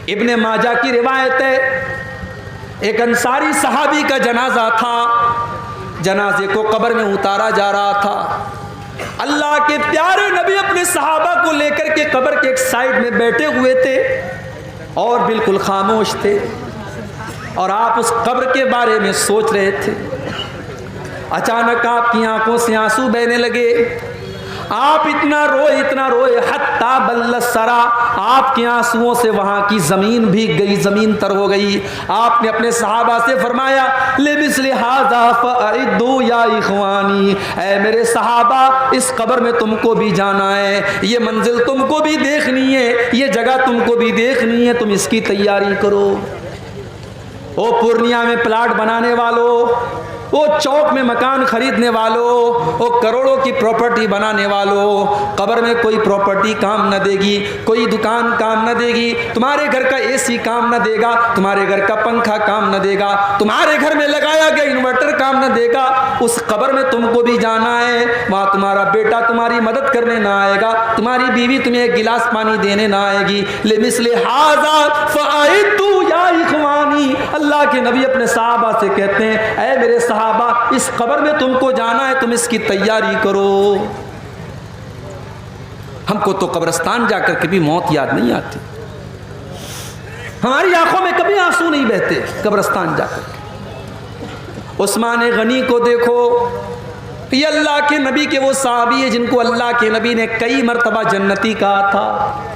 इब्ने माजा की रिवायत है, एक अंसारी सहाबी का जनाजा था, जनाजे को कब्र में उतारा जा रहा था। अल्लाह के प्यारे नबी अपने सहाबा को लेकर के कब्र के एक साइड में बैठे हुए थे और बिल्कुल खामोश थे, और आप उस कब्र के बारे में सोच रहे थे। अचानक आपकी आंखों से आंसू बहने लगे, आप इतना रोए हत्ता बल्लसरा, आपके आंसुओं से वहां की जमीन भीग गई, जमीन तर हो गई। आपने अपने सहाबा से फरमाया, लिमिस्लि हाज़ा फअइद्दू या इख़वानी, ऐ मेरे सहाबा, इस कब्र में तुमको भी जाना है, ये मंजिल तुमको भी देखनी है, ये जगह तुमको भी देखनी है, तुम इसकी तैयारी करो। ओ पूर्णिया में प्लाट बनाने वालों, वो चौक में मकान खरीदने वालों, वो करोड़ों की प्रॉपर्टी बनाने वालों, कब्र में कोई प्रॉपर्टी काम न देगी, कोई दुकान काम न देगी, तुम्हारे घर का एसी काम न देगा, तुम्हारे घर का पंखा काम न देगा, तुम्हारे घर में लगाया गया इन्वर्टर काम न देगा। उस कब्र में तुमको भी जाना है, वहाँ तुम्हारा बेटा तुम्हारी मदद करने ना आएगा, तुम्हारी बीवी तुम्हें एक गिलास पानी देने ना आएगी। लिमिस्लि हाज़ा फअइद्दू या इख़वानी, अल्लाह के नबी अपने सहाबा से कहते हैं, ऐ मेरे सहाबा, इस कब्र में तुमको जाना है, तुम इसकी तैयारी करो। हमको तो कब्रिस्तान जाकर कभी मौत याद नहीं आती, हमारी आंखों में कभी आंसू नहीं बहते कब्रिस्तान जाकर। उस्मान गनी को देखो, ये अल्लाह के नबी के वो सहाबी है जिनको अल्लाह के नबी ने कई मर्तबा जन्नती कहा था।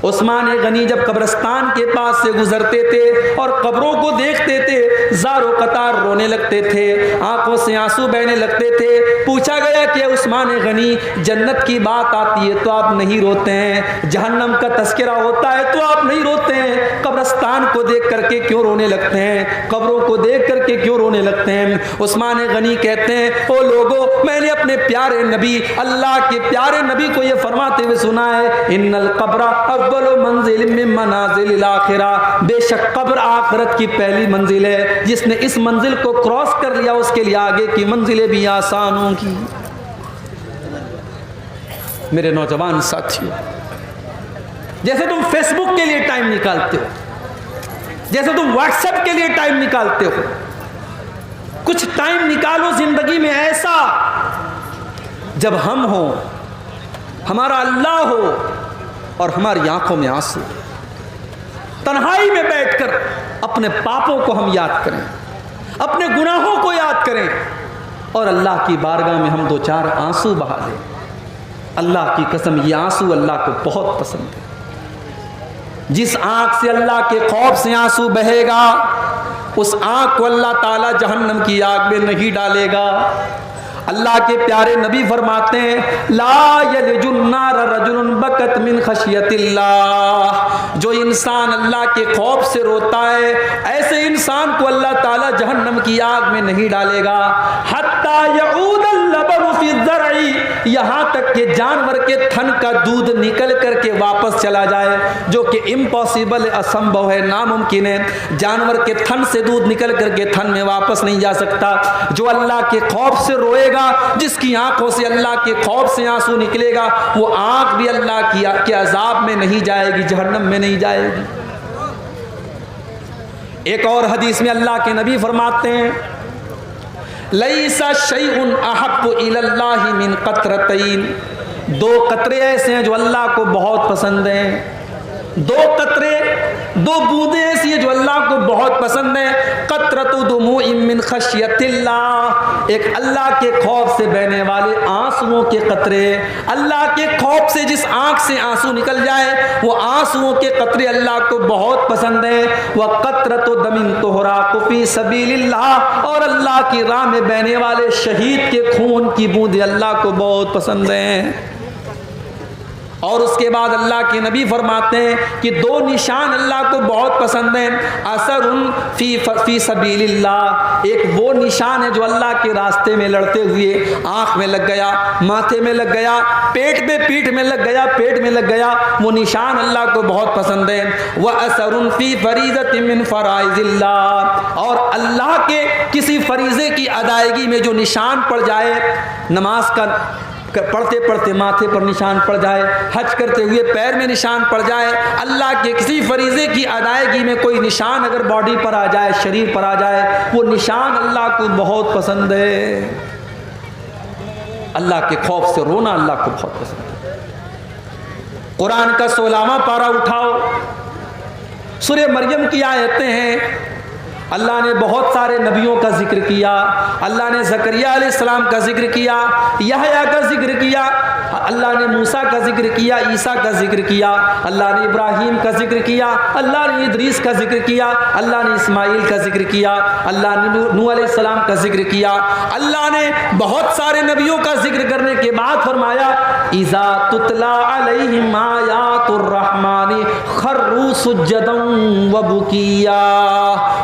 उस्मान गनी जब कब्रिस्तान के पास से गुजरते थे और कब्रों को देखते थे, ज़ारो कतार रोने लगते थे, आंखों से आंसू बहने लगते थे। पूछा गया कि उस्मान गनी, जन्नत की बात आती है तो आप नहीं रोते हैं, जहन्नम का तस्करा होता है तो आप नहीं रोते हैं, कब्रिस्तान को देख करके क्यों रोने लगते हैं, कब्रों को देख करके क्यों रोने लगते हैं? उस्मान गनी कहते हैं, ओ लोगों, मैंने अपने प्यारे नबी, अल्लाह के प्यारे नबी को यह फरमाते हुए सुना है, इन्नल कब्र मंजिल मिन मनाजिल आखिरा, बेशक कब्र आखिरत की पहली मंजिल है, जिसने इस मंजिल को क्रॉस कर लिया उसके लिए आगे की मंजिलें भी आसान होंगी। मेरे नौजवान साथियों, जैसे तुम फेसबुक के लिए टाइम निकालते हो, जैसे तुम व्हाट्सएप के लिए टाइम निकालते हो, कुछ टाइम निकालो जिंदगी में ऐसा जब हम हो, हमारा अल्लाह हो और हमारी आंखों में आंसू, तन्हाई में बैठकर अपने पापों को हम याद करें, अपने गुनाहों को याद करें और अल्लाह की बारगाह में हम दो चार आंसू बहा दें। अल्लाह की कसम, ये आंसू अल्लाह को बहुत पसंद है। जिस आंख से अल्लाह के खौफ से आंसू बहेगा, उस आंख को अल्लाह ताला जहन्नम की आग में नहीं डालेगा। अल्लाह के प्यारे नबी फरमाते हैं, ला यलजुन्नार रजुलुन बकत मिन खशियतिल्लाह, जो इंसान अल्लाह के खौफ से रोता है, ऐसे इंसान को अल्लाह ताला जहन्नम की आग में नहीं डालेगा। हत्ता यऊदल लबनु फी ज़रई, यहाँ तक कि जानवर के थन का दूध निकल करके वापस चला जाए, जो कि इम्पॉसिबल, असंभव है, नामुमकिन है। जानवर के थन से दूध निकल करके थन में वापस नहीं जा सकता। जो अल्लाह के खौफ से रोएगा, जिसकी आंखों से अल्लाह के खौफ से आंसू निकलेगा, वो आंख भी अल्लाह के अजाब में नहीं जाएगी, जहन्नम में नहीं जाएगी। एक और हदीस में अल्लाह के नबी फरमाते हैं, लैसा शैउन अहब्बु इलल्लाहि मिन क़त्रतैन, दो कतरे ऐसे हैं जो अल्लाह को बहुत पसंद हैं, दो कतरे, दो बूंदे ऐसी है जो अल्लाह को बहुत पसंद है। क़त्रतु दुमूइन मिन खशियतिल्लाह, एक अल्लाह के खौफ से बहने वाले आंसुओं के कतरे, अल्लाह के खौफ से जिस आंख से आंसू निकल जाए, वो आंसुओं के कतरे अल्लाह को बहुत पसंद है। वह क़त्रतु दमिन तुहराक़ु फ़ी सबीलिल्लाह, और अल्लाह की राह में बहने वाले शहीद के खून की बूंदे अल्लाह को बहुत पसंद हैं। और उसके बाद अल्लाह के नबी फरमाते हैं कि दो निशान अल्लाह को बहुत पसंद हैं। असरुन फी सबीलिल्लाह, एक वो निशान है जो अल्लाह के रास्ते में लड़ते हुए आँख में लग गया, माथे में लग गया, पेट में, पीठ में लग गया, पेट में लग गया, वो निशान अल्लाह को बहुत पसंद है। वह असरुन फी फरीज़तिन मिन फ़राइज़िल्लाह, और अल्लाह के किसी फरीज़े की अदायगी में जो निशान पड़ जाए, नमाज का पढ़ते पढ़ते माथे पर निशान पड़ जाए, हज करते हुए पैर में निशान पड़ जाए, अल्लाह के किसी फरीज़े की अदायगी में कोई निशान अगर बॉडी पर आ जाए, शरीर पर आ जाए, वो निशान अल्लाह को बहुत पसंद है। अल्लाह के खौफ से रोना अल्लाह को बहुत पसंद है। कुरान का 16वां पारा उठाओ, सूरह मरियम की आयतें हैं। अल्लाह ने बहुत सारे नबियों का जिक्र किया। अल्लाह ने ज़करिया अलैहिस्सलाम का जिक्र किया, यहया का जिक्र किया, अल्लाह ने मूसा का जिक्र किया, ईसा का जिक्र किया, अल्लाह ने इब्राहीम का जिक्र किया, अल्लाह ने इदरीस का जिक्र किया, अल्लाह ने इस्माइल का जिक्र किया, अल्लाह ने नूह अलैहिस्सलाम का जिक्र किया। अल्लाह ने बहुत सारे नबियों का जिक्र करने के बाद फरमाया, इज़ा तुतला अलैहिम आयातुर रहमानी खर्रू सुज्जदन व बुकिया।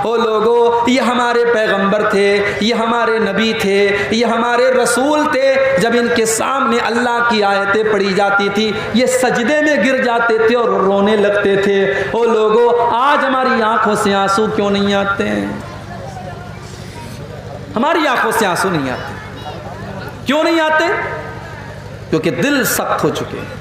ओ लोगो, ये हमारे पैगंबर थे, ये हमारे नबी थे, ये हमारे रसूल थे। जब इनके सामने अल्लाह की आयतें पढ़ी जाती थी, ये सजदे में गिर जाते थे और रोने लगते थे। ओ लोगो, आज हमारी आंखों से आंसू क्यों नहीं आते हैं? हमारी आंखों से आंसू नहीं आते। क्यों नहीं आते? क्योंकि दिल सख्त हो चुके हैं।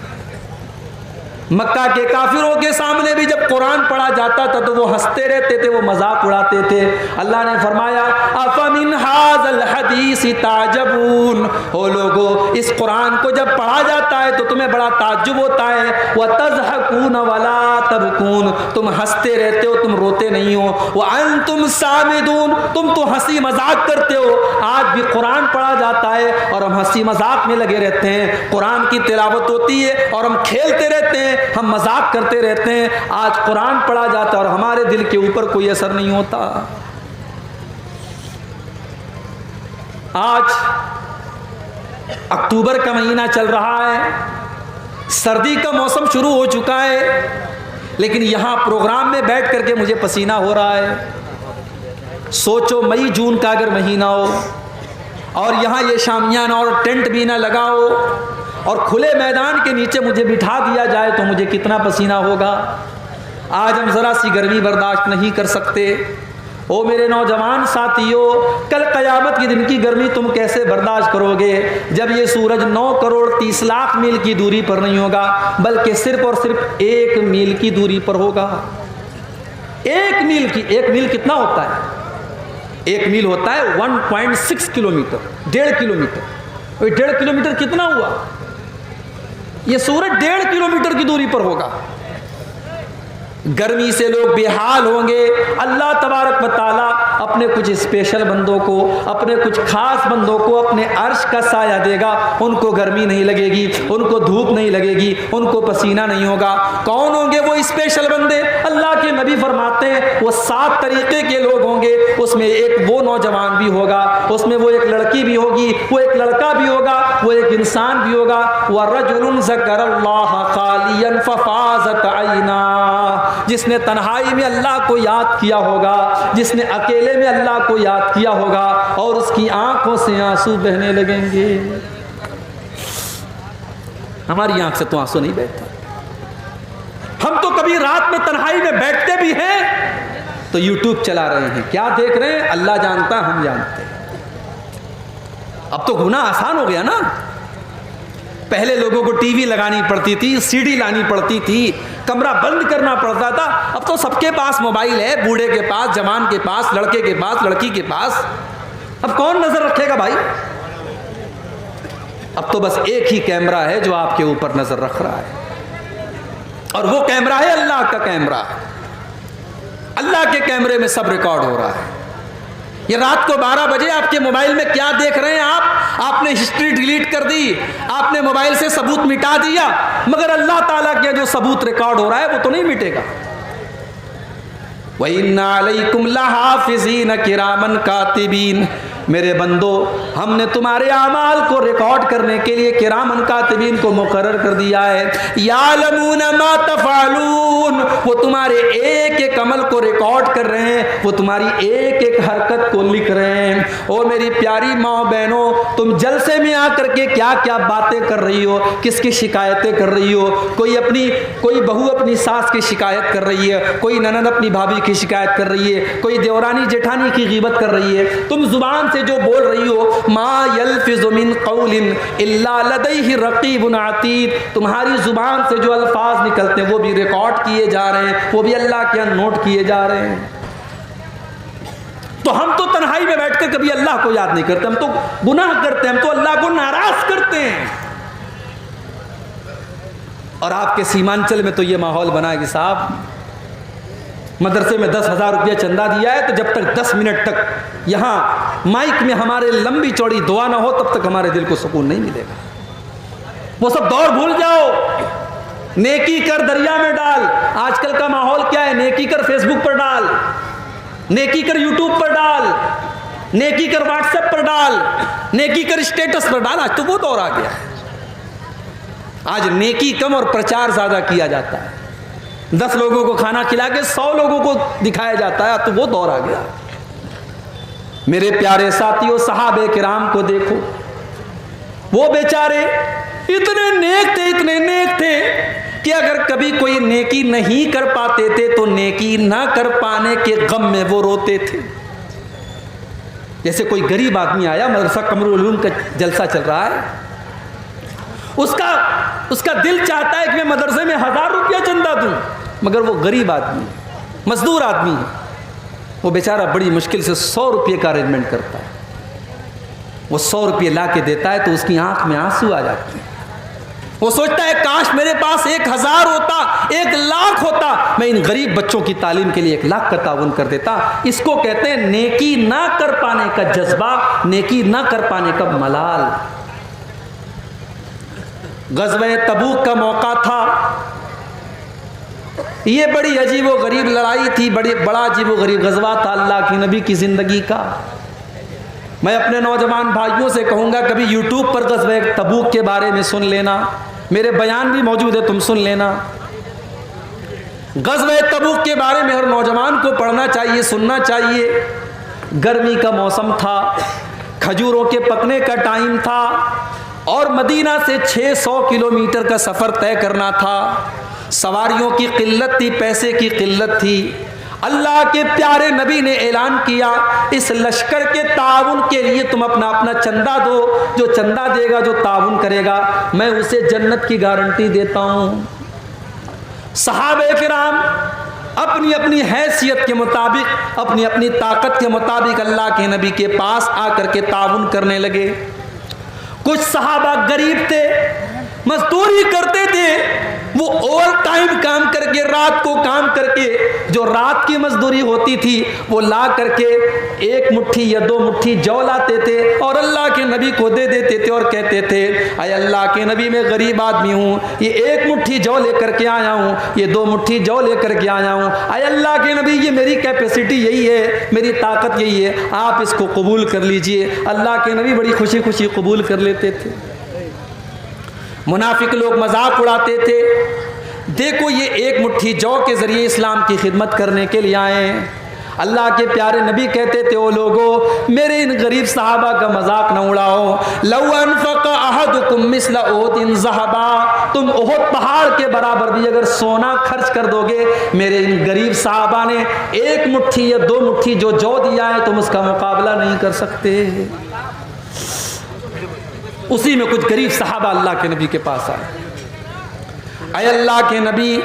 मक्का के काफिरों के सामने भी जब कुरान पढ़ा जाता था तो वो हंसते रहते थे, वो मजाक उड़ाते थे। अल्लाह ने फरमाया, अफमिन हाज़ल हदीस ताजबून। हो लोगो, इस कुरान को जब पढ़ा जाता है तो तुम्हें बड़ा ताज्जुब होता है। व तज़हकून वला तबकून, तुम हंसते रहते हो, तुम रोते नहीं हो। व अंतुम सामिदून, तुम तो हंसी मजाक करते हो। आज भी कुरान पढ़ा जाता है और हम हंसी मजाक में लगे रहते हैं। कुरान की तिलावत होती है और हम खेलते रहते हैं, हम मजाक करते रहते हैं। आज कुरान पढ़ा जाता है और हमारे दिल के ऊपर कोई असर नहीं होता। आज अक्टूबर का महीना चल रहा है, सर्दी का मौसम शुरू हो चुका है, लेकिन यहां प्रोग्राम में बैठ करके मुझे पसीना हो रहा है। सोचो मई जून का अगर महीना हो और यहां ये शामियाना और टेंट भी ना लगाओ और खुले मैदान के नीचे मुझे बिठा दिया जाए तो मुझे कितना पसीना होगा। आज हम ज़रा सी गर्मी बर्दाश्त नहीं कर सकते। ओ मेरे नौजवान साथियों, कल क़यामत के दिन की गर्मी तुम कैसे बर्दाश्त करोगे जब ये सूरज 9 करोड़ 30 लाख मील की दूरी पर नहीं होगा, बल्कि सिर्फ और सिर्फ 1 मील की दूरी पर होगा। 1 मील की, 1 मील कितना होता है? 1 मील होता है 1.6 किलोमीटर, 1.5 किलोमीटर। 1.5 किलोमीटर कितना हुआ? ये सूरज 1.5 किलोमीटर की दूरी पर होगा। गर्मी से लोग बेहाल होंगे। अल्लाह तबारक व तआला अपने कुछ स्पेशल बंदों को, अपने कुछ खास बंदों को अपने अर्श का साया देगा। उनको गर्मी नहीं लगेगी, उनको धूप नहीं लगेगी, उनको पसीना नहीं होगा। कौन होंगे वो स्पेशल बंदे? अल्लाह के नबी फरमाते हैं वो 7 तरीके के लोग होंगे। उसमें एक वो नौजवान भी होगा, उसमें वो एक लड़की भी होगी, वो एक लड़का भी होगा, वो एक इंसान भी होगा। वरजुलुन ज़करल्लाह खालियन फफाज़त ऐना, जिसने तन्हाई में अल्लाह को याद किया होगा, जिसने अकेले में अल्लाह को याद किया होगा और उसकी आंखों से आंसू बहने लगेंगे। हमारी आंख से तो आंसू नहीं बहता। हम तो कभी रात में तन्हाई में बैठते भी हैं तो यूट्यूब चला रहे हैं। क्या देख रहे हैं? अल्लाह जानता, हम जानते हैं। अब तो गुनाह आसान हो गया ना। पहले लोगों को टीवी लगानी पड़ती थी, सीडी लानी पड़ती थी, कमरा बंद करना पड़ता था। अब तो सबके पास मोबाइल है, बूढ़े के पास, जवान के पास, लड़के के पास, लड़की के पास। अब कौन नजर रखेगा भाई? अब तो बस एक ही कैमरा है जो आपके ऊपर नजर रख रहा है, और वो कैमरा है अल्लाह का कैमरा। अल्लाह के कैमरे में सब रिकॉर्ड हो रहा है। ये रात को 12 बजे आपके मोबाइल में क्या देख रहे हैं आपने हिस्ट्री डिलीट कर दी, आपने मोबाइल से सबूत मिटा दिया, मगर अल्लाह ताला के जो सबूत रिकॉर्ड हो रहा है वो तो नहीं मिटेगा। व इन्ना अलैकुम लहाफिज़ीन किरामन कातिबीन, मेरे बंदो हमने तुम्हारे आमाल को रिकॉर्ड करने के लिए किरामन कातिबीन को मुकर्रर कर दिया है। यालमून मा तफ़अलून, वो तुम्हारे एक एक अमल को रिकॉर्ड कर रहे हैं, वो तुम्हारी एक एक हरकत को लिख रहे हैं। ओ मेरी प्यारी माँ बहनों, तुम जलसे में आकर के क्या क्या बातें कर रही हो, किसकी शिकायतें कर रही हो? कोई बहू अपनी सास की शिकायत कर रही है, कोई ननद अपनी भाभी की शिकायत कर रही है, कोई देवरानी जेठानी की गीबत कर रही है। तुम जुबान से जो बोल रही हो, मा यल्फिज़ु मिन क़ौलिन इल्ला लदैहि रक़ीबुन अतीद, तुम्हारी जुबान से जो अल्फाज निकलते हैं वो भी रिकॉर्ड किए जा रहे हैं, वो भी अल्लाह के यहाँ नोट किए जा रहे हैं। तो हम तो तन्हाई में बैठकर कभी अल्लाह को याद नहीं करते, हम तो गुनाह करते हैं, हम तो अल्लाह को नाराज करते हैं। और आपके सीमांचल में तो ये माहौल बना है कि साहब मदरसे में 10,000 रुपया चंदा दिया है, तो जब तक 10 मिनट तक यहाँ माइक में हमारे लंबी चौड़ी दुआ ना हो तब तक हमारे दिल को सुकून नहीं मिलेगा। वो सब दौर भूल जाओ, नेकी कर दरिया में डाल। आजकल का माहौल क्या है, नेकी कर फेसबुक पर डाल, नेकी कर यूट्यूब पर डाल, नेकी कर व्हाट्सएप पर डाल, नेकी कर स्टेटस पर डाल। आज तो वो दौर आ गया है। आज नेकी कम और प्रचार ज्यादा किया जाता है। 10 लोगों को खाना खिला के 100 लोगों को दिखाया जाता है, तो वो दौर आ गया। मेरे प्यारे साथियों, सहाबे किराम को देखो, वो बेचारे इतने नेक थे, इतने नेक थे कि अगर कभी कोई नेकी नहीं कर पाते थे तो नेकी ना कर पाने के गम में वो रोते थे। जैसे कोई गरीब आदमी आया, मदरसा कमरुल उलूम का जलसा चल रहा है, उसका दिल चाहता है कि मैं मदरसे में 1000 रुपया चंदा दूं, मगर वो गरीब आदमी, मजदूर आदमी है, वो बेचारा बड़ी मुश्किल से 100 रुपये का अरेंजमेंट करता है। वो 100 रुपये ला के देता है तो उसकी आंख में आंसू आ जाते हैं। वो सोचता है काश मेरे पास 1000 होता, 1,00,000 होता, मैं इन गरीब बच्चों की तालीम के लिए 1,00,000 का ताउन कर देता। इसको कहते हैं नेकी ना कर पाने का जज्बा, नेकी ना कर पाने का मलाल। गज़वे तबूक का मौका था, ये बड़ी अजीब व गरीब लड़ाई थी, बड़ा अजीब व गरीब गज़वा था अल्लाह की नबी की ज़िंदगी का। मैं अपने नौजवान भाइयों से कहूँगा, कभी यूट्यूब पर गज़वे तबूक के बारे में सुन लेना, मेरे बयान भी मौजूद है, तुम सुन लेना। गज़वे तबूक के बारे में हर नौजवान को पढ़ना चाहिए, सुनना चाहिए। गर्मी का मौसम था, खजूरों के पकने का टाइम था और मदीना से 600 किलोमीटर का सफ़र तय करना था। सवारियों की किल्लत थी, पैसे की किल्लत थी। अल्लाह के प्यारे नबी ने ऐलान किया, इस लश्कर के ताउन के लिए तुम अपना अपना चंदा दो, जो चंदा देगा, जो ताउन करेगा, मैं उसे जन्नत की गारंटी देता हूँ। सहाबे किराम अपनी अपनी हैसियत के मुताबिक, अपनी अपनी ताकत के मुताबिक अल्लाह के नबी के पास आकर के ताउन करने लगे। कुछ सहाबा गरीब थे, मजदूरी करते थे, वो ओवर टाइम काम करके, रात को काम करके जो रात की मजदूरी होती थी वो ला करके 1 मुट्ठी या 2 मुट्ठी जौ लाते थे और अल्लाह के नबी को दे देते थे और कहते थे, अय अल्लाह के नबी मैं गरीब आदमी हूँ, ये 1 मुट्ठी जौ लेकर के आया हूँ, ये 2 मुट्ठी जौ लेकर के आया हूँ, अय अल्लाह के नबी ये मेरी कैपेसिटी यही है, मेरी ताकत यही है, आप इसको कबूल कर लीजिए। अल्लाह के नबी बड़ी खुशी खुशी कबूल कर लेते थे। मुनाफिक लोग मजाक उड़ाते थे, देखो ये 1 मुट्ठी जौ के ज़रिए इस्लाम की खिदमत करने के लिए आए हैं। अल्लाह के प्यारे नबी कहते थे, ओ लोगो मेरे इन गरीब सहाबा का मजाक न उड़ाओ। लौ अनफ़क़ अहदुकुम मिस्ल उहदिन ज़हबा, तुम उहद पहाड़ के बराबर भी अगर सोना खर्च कर दोगे, मेरे इन गरीब सहाबा ने 1 मुट्ठी या 2 मुट्ठी जो जौ दिया है तुम उसका मुकाबला नहीं कर सकते। उसी में कुछ गरीब सहाबा अल्लाह के नबी के पास आए, अय अल्लाह के नबी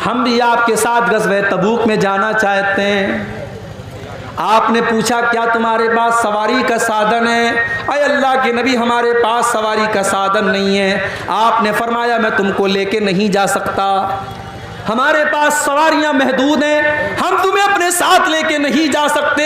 हम भी आपके साथ गज़वे तबूक में जाना चाहते हैं। आपने पूछा क्या तुम्हारे पास सवारी का साधन है? अय अल्लाह के नबी हमारे पास सवारी का साधन नहीं है। आपने फरमाया मैं तुमको लेके नहीं जा सकता, हमारे पास सवारियां महदूद हैं, हम तुम्हें अपने साथ लेके नहीं जा सकते।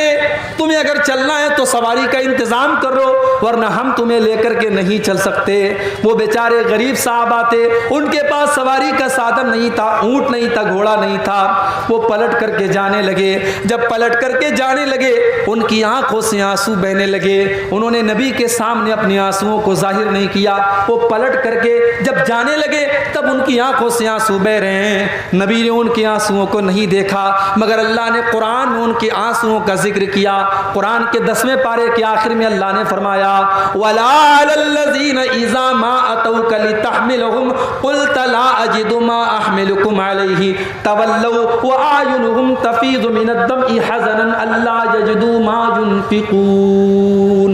तुम्हें अगर चलना है तो सवारी का इंतज़ाम करो, वरना हम तुम्हें लेकर के नहीं चल सकते। वो बेचारे गरीब साहबा थे, उनके पास सवारी का साधन नहीं था, ऊँट नहीं था, घोड़ा नहीं था। वो पलट करके जाने लगे। जब पलट करके जाने लगे उनकी आंखों से आंसू बहने लगे। उन्होंने नबी के सामने अपने आंसुओं को जाहिर नहीं किया। वो पलट करके जब जाने लगे तब उनकी आंखों से आंसू बह रहे हैं। नबी ने उनके आंसुओं को नहीं देखा, मगर अल्लाह ने कुरान कुरान में उनके आंसुओं का जिक्र किया। कुरान के 10वें पारे के आखिर में अल्लाह ने फरमाया वला अलल्लज़ीना इज़ा मा अतौका लितहमिलहुम क़ुल्त ला अजिदु मा अहमिलुकुम अलैहि तवल्लौ व आयुनुहुम तफीज़ु मिनद्दमइ हज़नन अल्ला यजिदु मा युनफ़िक़ून।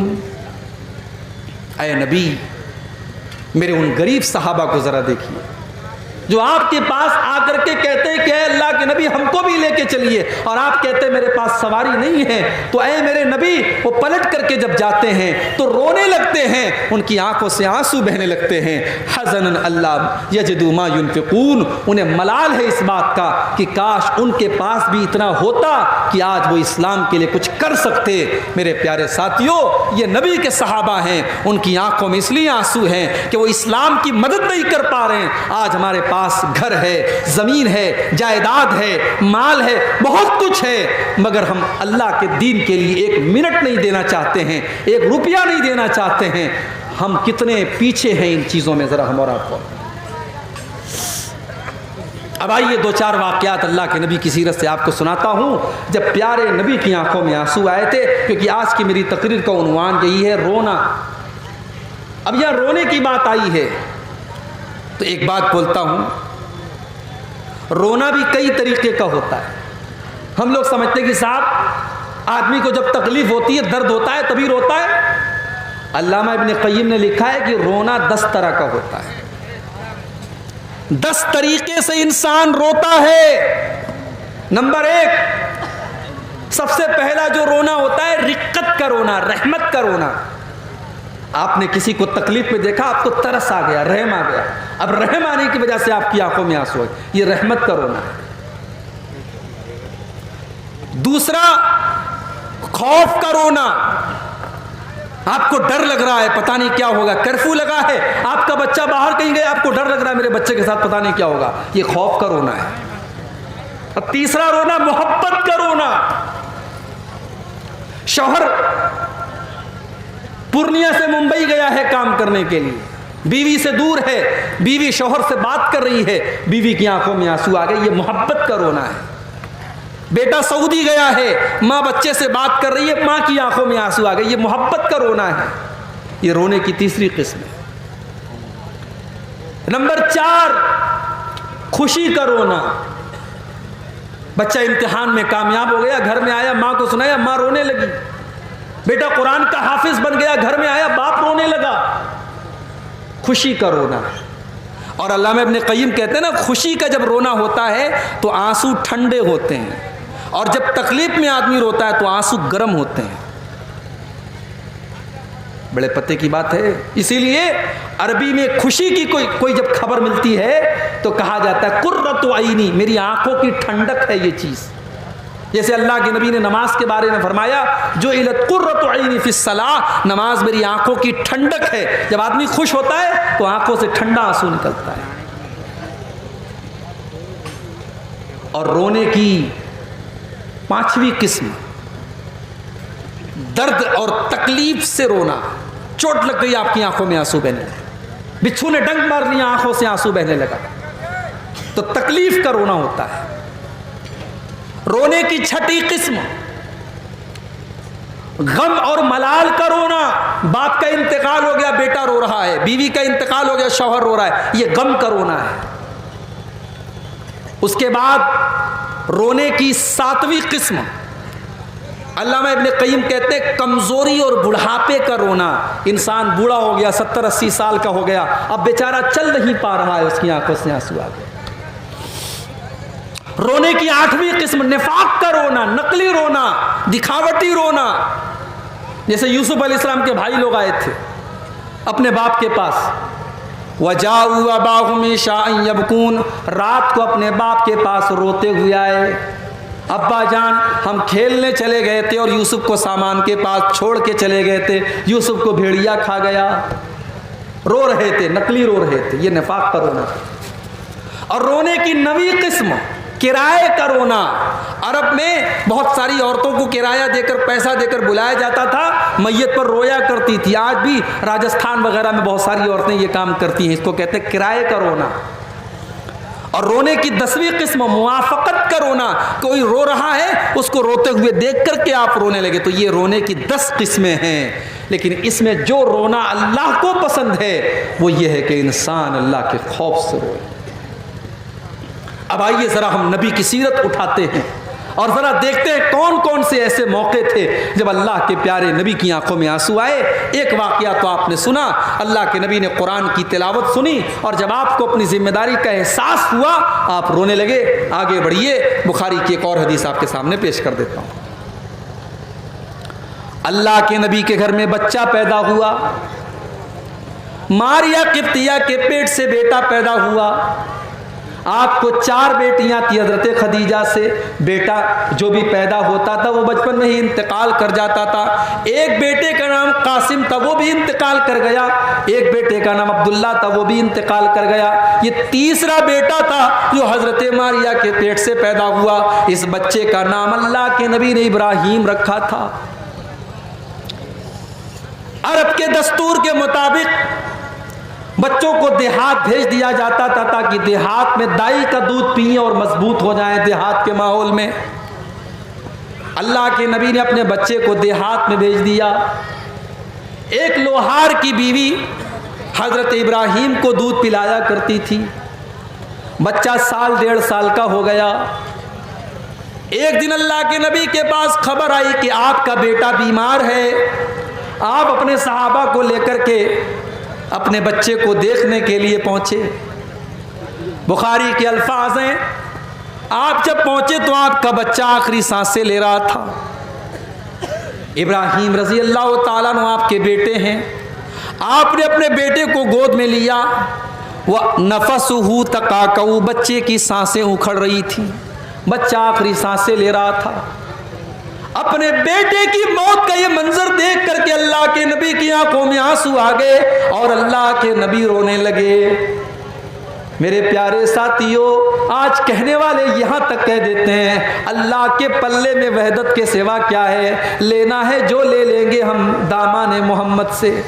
ऐ नबी, मेरे उन गरीब सहाबा को जरा देखिए जो आपके पास आकर के कहते हैं कि अल्लाह के नबी हमको भी लेके चलिए, और आप कहते हैं मेरे पास सवारी नहीं है। तो ऐ मेरे नबी, वो पलट करके जब जाते हैं तो रोने लगते हैं, उनकी आंखों से आंसू बहने लगते हैं। हज़नन अल्लाह यजिदु मा युनफ़िक़ून, उन्हें मलाल है इस बात का कि काश उनके पास भी इतना होता कि आज वो इस्लाम के लिए कुछ कर सकते। मेरे प्यारे साथियों, ये नबी के सहाबा हैं, उनकी आंखों में इसलिए आंसू हैं कि वो इस्लाम की मदद नहीं कर पा रहे हैं। आज हमारे पास घर है, जमीन है, जायदाद है, माल है, बहुत कुछ है, मगर हम अल्लाह के दीन के लिए एक मिनट नहीं देना चाहते हैं, एक रुपया नहीं देना चाहते हैं। हम कितने पीछे हैं इन चीजों में, जरा हम और आपको। अब आइए 2-4 वाकयात अल्लाह के नबी की सीरत से आपको सुनाता हूं, जब प्यारे नबी की आंखों में आंसू आए थे, क्योंकि आज की मेरी तकरीर का उन्वान यही है, रोना। अब यहां रोने की बात आई है तो एक बात बोलता हूं, रोना भी कई तरीके का होता है। हम लोग समझते हैं कि साहब आदमी को जब तकलीफ होती है, दर्द होता है तभी रोता है। अल्लामा इब्न क़य्यिम ने लिखा है कि रोना 10 तरह का होता है, 10 तरीके से इंसान रोता है। नंबर 1, सबसे पहला जो रोना होता है रिक्कत का रोना, रहमत का रोना। आपने किसी को तकलीफ में देखा, आपको तरस आ गया, रहम आ गया, अब रहम आने की वजह से आपकी आंखों में आंसू आए, ये रहमत का रोना है। दूसरा, खौफ का रोना, आपको डर लग रहा है, पता नहीं क्या होगा, कर्फ्यू लगा है, आपका बच्चा बाहर कहीं गया, आपको डर लग रहा है मेरे बच्चे के साथ पता नहीं क्या होगा, ये खौफ का रोना है। और तीसरा रोना मोहब्बत का रोना। शौहर पूर्णिया से मुंबई गया है काम करने के लिए, बीवी से दूर है, बीवी शौहर से बात कर रही है, बीवी की आंखों में आंसू आ गए, ये मोहब्बत का रोना है। बेटा सऊदी गया है, माँ बच्चे से बात कर रही है, माँ की आंखों में आंसू आ गए, ये मोहब्बत का रोना है। ये रोने की तीसरी किस्म है। नंबर 4, खुशी का रोना। बच्चा इम्तिहान में कामयाब हो गया, घर में आया, माँ को सुनाया, माँ रोने लगी। बेटा कुरान का हाफिज बन गया, घर में आया, बाप रोने लगा, खुशी का रोना। और अल्लामा इब्न क़य्यिम कहते हैं ना, खुशी का जब रोना होता है तो आंसू ठंडे होते हैं, और जब तकलीफ में आदमी रोता है तो आंसू गर्म होते हैं। बड़े पते की बात है। इसीलिए अरबी में खुशी की कोई जब खबर मिलती है तो कहा जाता है कुर्रतु ऐनी, मेरी आंखों की ठंडक है ये चीज। जैसे अल्लाह के नबी ने नमाज के बारे में फरमाया, जो इलत कुर्रतु ऐनी फिस्सलाह, नमाज मेरी आंखों की ठंडक है। जब आदमी खुश होता है तो आंखों से ठंडा आंसू निकलता है। और रोने की 5वीं किस्म, दर्द और तकलीफ से रोना। चोट लग गई, आपकी आंखों में आंसू बहने लगे, बिच्छू ने डंक मार दिया, आंखों से आंसू बहने लगा, तो तकलीफ का रोना होता है। रोने की 6ठी किस्म, गम और मलाल का रोना। बाप का इंतकाल हो गया, बेटा रो रहा है, बीवी का इंतकाल हो गया, शौहर रो रहा है, ये गम का रोना है। उसके बाद रोने की 7वीं किस्म, अल्लामा इब्न क़य्यिम कहते हैं कमजोरी और बुढ़ापे का रोना। इंसान बूढ़ा हो गया, 70-80 साल का हो गया, अब बेचारा चल नहीं पा रहा है, उसकी आंखों से आंसू आ गए। रोने की 8वीं किस्म, निफाक का रोना, नकली रोना, दिखावटी रोना। जैसे यूसुफ अलैहिस्सलाम के भाई लोग आए थे अपने बाप के पास, वजाऊ अबाहुम इशाअन यबकून, रात को अपने बाप के पास रोते हुए आए, अब्बा जान हम खेलने चले गए थे और यूसुफ को सामान के पास छोड़ के चले गए थे, यूसुफ को भेड़िया खा गया। रो रहे थे, नकली रो रहे थे, ये निफाक का रोना। और रोने की 9वीं किस्म, किराए का रोना। अरब में बहुत सारी औरतों को किराया देकर, पैसा देकर बुलाया जाता था, मैयत पर रोया करती थी। आज भी राजस्थान वगैरह में बहुत सारी औरतें ये काम करती हैं, इसको कहते हैं किराए का रोना। और रोने की 10वीं किस्म मुआफकत का रोना, कोई रो रहा है उसको रोते हुए देख करके आप रोने लगे, तो ये रोने की 10 किस्में हैं। लेकिन इसमें जो रोना अल्लाह को पसंद है वो ये है कि इंसान अल्लाह के खौफ से रोए। अब आइए ज़रा हम नबी की सीरत उठाते हैं और ज़रा देखते हैं कौन कौन से ऐसे मौके थे जब अल्लाह के प्यारे नबी की आंखों में आंसू आए। एक वाक़या तो आपने सुना, अल्लाह के नबी ने कुरान की तिलावत सुनी और जब आपको अपनी जिम्मेदारी का एहसास हुआ आप रोने लगे। आगे बढ़िए, बुखारी की एक और हदीस आपके सामने पेश कर देता हूँ। अल्लाह के नबी के घर में बच्चा पैदा हुआ, मारिया किप्तिया के पेट से बेटा पैदा हुआ। आपको 4 बेटियां थी हजरत खदीजा से। बेटा जो भी पैदा होता था वो बचपन में ही इंतकाल कर जाता था। एक बेटे का नाम कासिम था, वो भी इंतकाल कर गया। एक बेटे का नाम अब्दुल्ला था, वो भी इंतकाल कर गया। ये तीसरा बेटा था जो हजरत मारिया के पेट से पैदा हुआ। इस बच्चे का नाम अल्लाह के नबी ने इब्राहिम रखा था। अरब के दस्तूर के मुताबिक बच्चों को देहात भेज दिया जाता था ताकि देहात में दाई का दूध पिए और मजबूत हो जाएं देहात के माहौल में। अल्लाह के नबी ने अपने बच्चे को देहात में भेज दिया। एक लोहार की बीवी हजरत इब्राहिम को दूध पिलाया करती थी। बच्चा 1.5 साल का हो गया। एक दिन अल्लाह के नबी के पास खबर आई कि आपका बेटा बीमार है। आप अपने सहाबा को लेकर के अपने बच्चे को देखने के लिए पहुंचे। बुखारी के अल्फाज हैं, आप जब पहुंचे तो आपका बच्चा आखिरी सांसें ले रहा था। इब्राहिम रजी अल्लाह ताला अन्हु आपके बेटे हैं। आपने अपने बेटे को गोद में लिया। वह नफसहु तकाकऊ, बच्चे की सांसें उखड़ रही थी। बच्चा आखिरी सांसें ले रहा था। अपने बेटे की मौत का ये मंजर देख करके अल्लाह के नबी की आंखों में आंसू आ गए और अल्लाह के नबी रोने लगे। मेरे प्यारे साथियों, आज कहने वाले यहाँ तक कह देते हैं अल्लाह के पल्ले में वहदत के सिवा क्या है। लेना है जो ले लेंगे हम दामाने मोहम्मद से।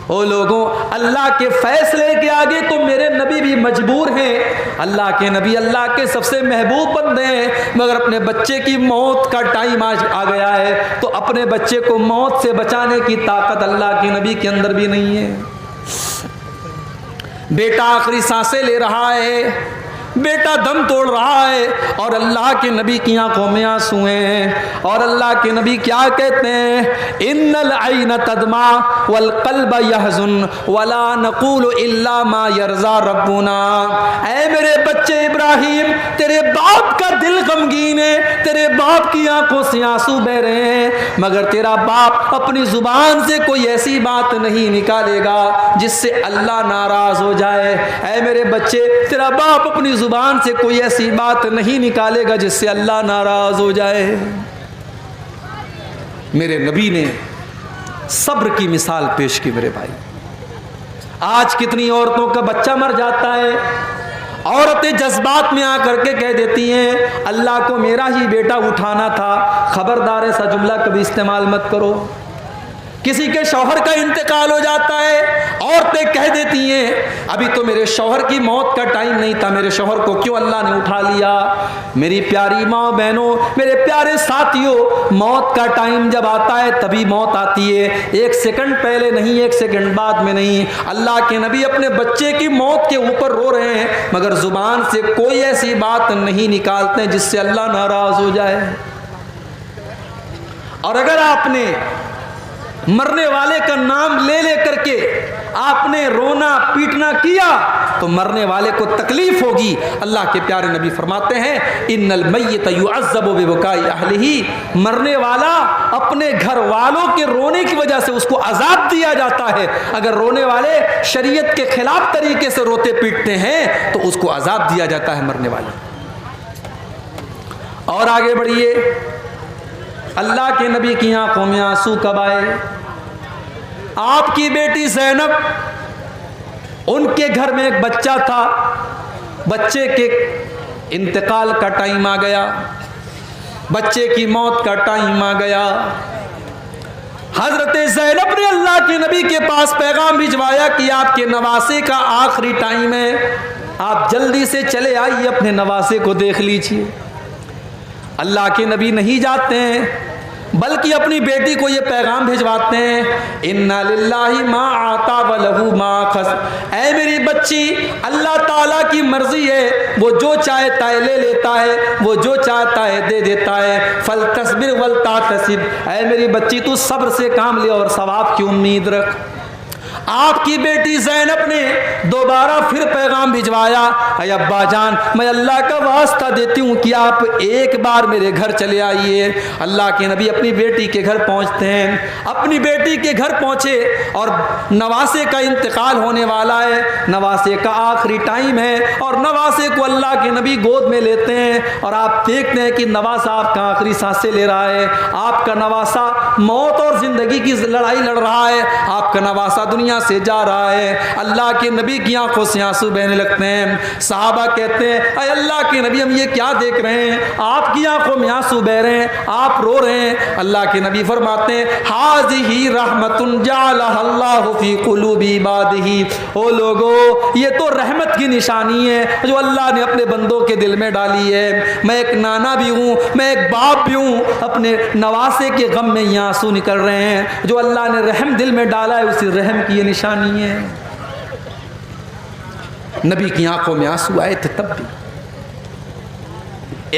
ओ लोगों, अल्लाह के फैसले के आगे तो मेरे नबी भी मजबूर हैं। अल्लाह के नबी अल्लाह के सबसे महबूब बंदे हैं, मगर अपने बच्चे की मौत का टाइम आज आ गया है तो अपने बच्चे को मौत से बचाने की ताकत अल्लाह के नबी के अंदर भी नहीं है। बेटा आखिरी सांसें ले रहा है, बेटा दम तोड़ रहा है और अल्लाह के नबी की आंखों में आंसू हैं। और अल्लाह के नबी क्या कहते हैं, इन्नल ऐन तदमा वल क़ल्ब यहज़ुन वला नक़ूलु इल्ला मा यरज़ा रब्बुना। ऐ मेरे बच्चे इब्राहिम, तेरे बाप का दिल गमगीन है, तेरे बाप की आंखों से आंसू बह रहे हैं, मगर तेरा बाप अपनी जुबान से कोई ऐसी बात नहीं निकालेगा जिससे अल्लाह नाराज हो जाए। ऐ मेरे बच्चे, तेरा बाप अपनी जुबान से कोई ऐसी बात नहीं निकालेगा जिससे अल्लाह नाराज हो जाए। मेरे नबी ने सब्र की मिसाल पेश की। मेरे भाई, आज कितनी औरतों का बच्चा मर जाता है, औरतें जज्बात में आकर के कह देती हैं अल्लाह को मेरा ही बेटा उठाना था। खबरदार ऐसा जुमला कभी इस्तेमाल मत करो। किसी के शौहर का इंतकाल हो जाता है, औरतें कह देती हैं अभी तो मेरे शौहर की मौत का टाइम नहीं था, मेरे शौहर को क्यों अल्लाह ने उठा लिया। मेरी प्यारी माँ बहनों, मेरे प्यारे साथियों, मौत का टाइम जब आता है तभी मौत आती है, 1 सेकंड पहले नहीं, 1 सेकंड बाद में नहीं। अल्लाह के नबी अपने बच्चे की मौत के ऊपर रो रहे हैं, मगर जुबान से कोई ऐसी बात नहीं निकालते जिससे अल्लाह नाराज हो जाए। और अगर आपने मरने वाले का नाम ले ले करके आपने रोना पीटना किया तो मरने वाले को तकलीफ होगी। अल्लाह के प्यारे नबी फरमाते हैं इन्नल मय्यत युअज़्ज़बु बिबकाई अहलिही, मरने वाला अपने घर वालों के रोने की वजह से उसको अजाब दिया जाता है। अगर रोने वाले शरीयत के खिलाफ तरीके से रोते पीटते हैं तो उसको अजाब दिया जाता है मरने वाले। और आगे बढ़िए, अल्लाह के नबी की आंखों में आंसू कब आए। आपकी बेटी ज़ैनब, उनके घर में एक बच्चा था, बच्चे के इंतकाल का टाइम आ गया, बच्चे की मौत का टाइम आ गया। हजरत ज़ैनब ने अल्लाह के नबी के पास पैगाम भिजवाया कि आपके नवासे का आखिरी टाइम है। आप जल्दी से चले आइए, अपने नवासे को देख लीजिए। अल्लाह के नबी नहीं जाते हैं, बल्कि अपनी बेटी को ये पैगाम भिजवाते हैं, इन्ना लिल्लाहि मा आता व लहू मा खस। ऐ मेरी बच्ची, अल्लाह ताला की मर्जी है, वो जो चाहता है ले लेता है, वो जो चाहता है दे देता है। फल तस्बिर वल तातसिब। ऐ मेरी बच्ची, तू सब्र से काम ले और सवाब की उम्मीद रख। आपकी बेटी ज़ैनब ने दोबारा फिर पैगाम भिजवाया, अय अब्बा जान, मैं अल्लाह का वास्ता देती हूँ कि आप एक बार मेरे घर चले आइए। अल्लाह के नबी अपनी बेटी के घर पहुँचते हैं। अपनी बेटी के घर पहुँचे और नवासे का इंतकाल होने वाला है, नवासे का आखिरी टाइम है और नवासे को अल्लाह के नबी गोद में लेते हैं और आप देखते हैं कि नवासा आपका आखिरी सांसें ले रहा है। आपका नवासा मौत और ज़िंदगी की लड़ाई लड़ रहा है। आपका नवासा दुनिया से जा रहा है। अल्लाह के नबी की आंखों से आंसू बहने लगते हैं। सहाबा कहते हैं, अरे अल्लाह के नबी, हम ये क्या देख रहे हैं, आपकी आंखों में आंसू बह रहे हैं, आप रो रहे हैं। अल्लाह के नबी फरमाते हैं, हाज़िही रहमतुन जअलहल्लाहु फी क़ुलूबि इबादिही। ओ लोगो, ये तो रहमत की निशानी है जो अल्लाह ने अपने बंदों के दिल में डाली है। मैं एक नाना भी हूँ, मैं एक बाप भी हूँ, अपने नवासे के गम में ये आंसू निकल रहे हैं। जो अल्लाह ने रहम दिल में डाला है, उसी रहम की ये निशानी है। नबी की आंखों में आंसू आए थे तब भी।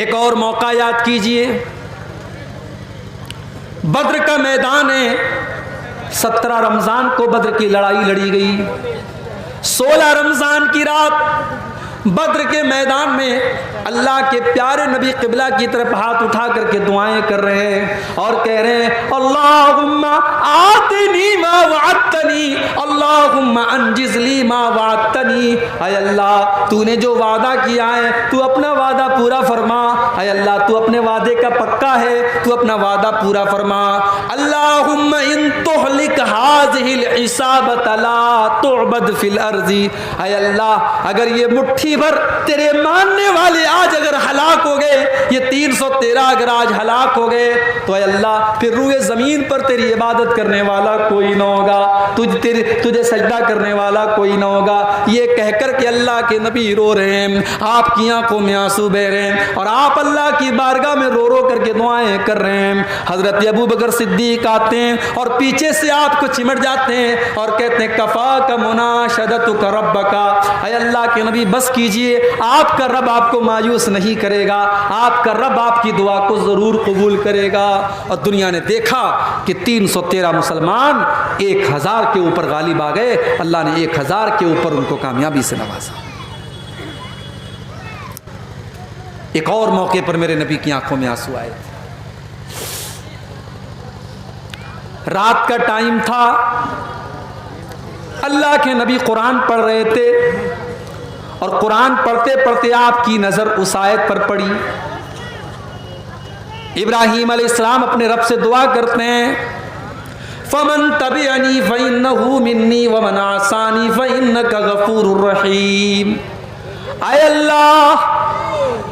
एक और मौका याद कीजिए, बद्र का मैदान है। 17 रमजान को बद्र की लड़ाई लड़ी गई। 16 रमजान की रात बद्र के मैदान में अल्लाह के प्यारे नबी किबला की तरफ हाथ उठा करके दुआएं कर रहे हैं और कह रहे हैं, अल्लाहुम्मा आतिनी मा वअदतनी, अल्लाहुम्मा अंजिज़ली मा वअदतनी। ऐ अल्लाह, तूने जो वादा किया है, तू अपना वादा पूरा फरमा। ऐ अल्लाह, तू अपने वादे का पक्का है, तू अपना वादा पूरा फरमा। अल्लाहुम्मा इन तुहलिक हाज़िहिल इसाबत ला तुअबद फिल अर्ज़ी। ऐ अल्लाह, अगर ये मुट्ठी भर तेरे मानने वाले आज अगर हलाक हो गए, ये 313 अगर आज हलाक हो गए, तो अल्लाह फिर रूए जमीन पर तेरी इबादत करने वाला कोई ना होगा, तुझे सजदा करने वाला कोई ना होगा। ये कहकर के अल्लाह के नबी रो रहे हैं, आपकी आंखों में आंसू बह रहे हैं और आप अल्लाह की बारगाह में रो रो करके दुआएं कर रहे हैं। हजरत अबू बकर सिद्दीक आते हैं और पीछे से आपको चिमट जाते हैं और कहते हैं, कफा का मुनाशदतुका रब्बका। ऐ अल्लाह के नबी, बस कीजिए, आपका रब आपको मायूस नहीं करेगा, आपका रब आपकी दुआ को जरूर कबूल करेगा। और दुनिया ने देखा कि 313 मुसलमान 1000 के ऊपर गालिब आ गए। अल्लाह ने 1000 के ऊपर उनको कामयाबी से नवाजा। एक और मौके पर मेरे नबी की आंखों में आंसू आए। रात का टाइम था, अल्लाह के नबी कुरान पढ़ रहे थे और कुरान पढ़ते पढ़ते आपकी नजर उस आयत पर पड़ी। इब्राहीम अलैहिस्सलाम अपने रब से दुआ करते हैं, फमन तबिअनी फइन्नहु मिन्नी व मन आसानी फइन्नका गफूरुर रहीम। आय अल्लाह,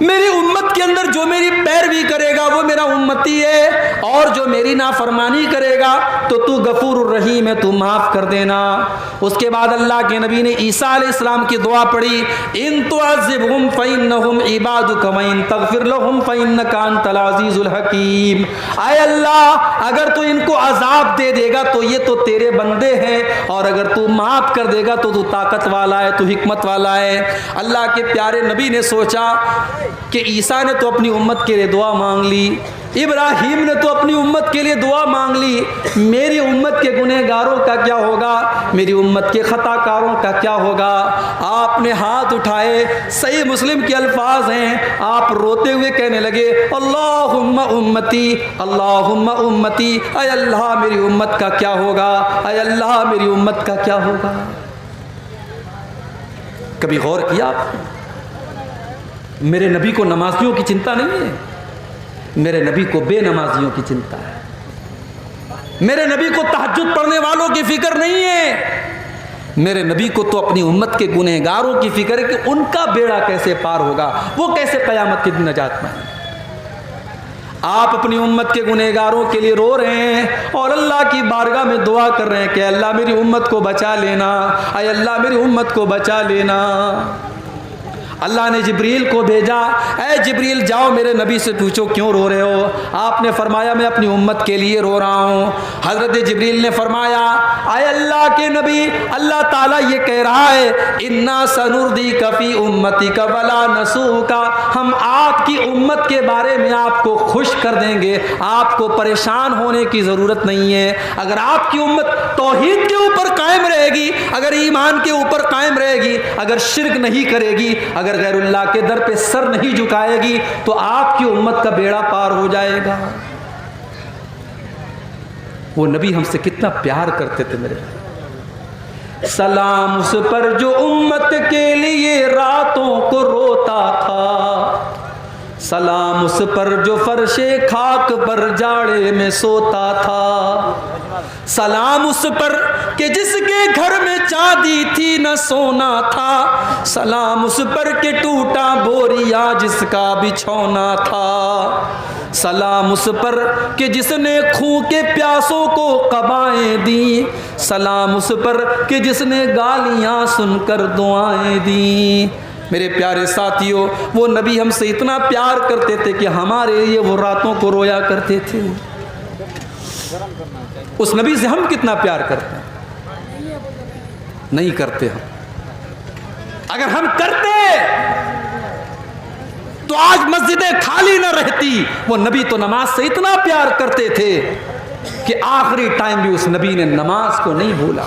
मेरी उम्मत के अंदर जो मेरी पैरवी करेगा वो मेरा उम्मती है, और जो मेरी नाफरमानी करेगा तो तू गफूरुर रहीम है, तू माफ कर देना। उसके बाद अल्लाह के नबी ने ईसा अलैहिस्सलाम की दुआ पढ़ी, इन तुअज़िबहुम फइन्नहुम इबादुका व इन तगफिर लहुम फइन्नका अंतल अज़ीज़ुल हकीम। आय अल्लाह, अगर तू इनको अजाब दे देगा तो ये तो तेरे बंदे हैं, और अगर तू माफ कर देगा तो तू ताकत वाला है, तू हिकमत वाला है। अल्लाह के प्यारे नबी ने सोचा कि ईसा ने तो अपनी उम्मत के लिए दुआ मांग ली, इब्राहीम ने तो अपनी उम्मत के लिए दुआ मांग ली, मेरी उम्मत के गुनहगारों का क्या होगा, मेरी उम्मत के खताकारों का क्या होगा। आपने हाथ उठाए, सही मुस्लिम के अल्फाज हैं, आप रोते हुए कहने लगे, अल्लाहुम्मा उम्मती, अल्लाहुम्मा उम्मती। ऐ अल्लाह, मेरी उम्मत का क्या होगा, ऐ अल्लाह, मेरी उम्मत का क्या होगा। कभी गौर किया आपने? मेरे नबी को नमाजियों की चिंता नहीं है, मेरे नबी को बेनमाजियों की चिंता है। मेरे नबी को तहज्जुद पढ़ने वालों की फिक्र नहीं है, मेरे नबी को तो अपनी उम्मत के गुनहगारों की फिक्र है कि उनका बेड़ा कैसे पार होगा, वो कैसे क़यामत के दिन नजात पाएंगे। आप अपनी उम्मत के गुनहगारों के लिए रो रहे हैं और अल्लाह की बारगाह में दुआ कर रहे हैं कि अल्लाह मेरी उम्मत को बचा लेना, ऐ अल्लाह मेरी उम्मत को बचा लेना। अल्लाह ने जिब्रील को भेजा, ऐ जिब्रील जाओ मेरे नबी से पूछो क्यों रो रहे हो। आपने फरमाया मैं अपनी उम्मत के लिए रो रहा हूँ। हज़रत जिब्रील ने फरमाया, आए अल्लाह के नबी, अल्लाह ताला ये कह रहा है इन्ना सनुर्दी कफ़ी उम्मती का वला नसूह का, हम आपकी उम्मत के बारे में आपको खुश कर देंगे, आपको परेशान होने की ज़रूरत नहीं है। अगर आपकी उम्मत तौहीद के ऊपर कायम रहेगी, अगर ईमान के ऊपर कायम रहेगी, अगर शिर्क नहीं करेगी, अगर गैरुल्लाह के दर पे सर नहीं झुकाएगी, तो आपकी उम्मत का बेड़ा पार हो जाएगा। वो नबी हमसे कितना प्यार करते थे मेरे। सलाम उस पर जो उम्मत के लिए रातों को रोता था, सलाम उस पर जो फर्शे खाक पर जाड़े में सोता था, सलाम उस पर कि जिसके घर में चांदी थी न सोना था, सलाम उस पर कि टूटा बोरिया जिसका बिछौना था, सलाम उस पर कि जिसने खून के प्यासों को कबाएं दी, सलाम उस पर कि जिसने गालियां सुनकर दुआएं दी। मेरे प्यारे साथियों, वो नबी हमसे इतना प्यार करते थे कि हमारे लिए वो रातों को रोया करते थे। उस नबी से हम कितना प्यार करते हैं? नहीं करते हम। अगर हम करते तो आज मस्जिदें खाली न रहती। वो नबी तो नमाज से इतना प्यार करते थे कि आखिरी टाइम भी उस नबी ने नमाज को नहीं भूला।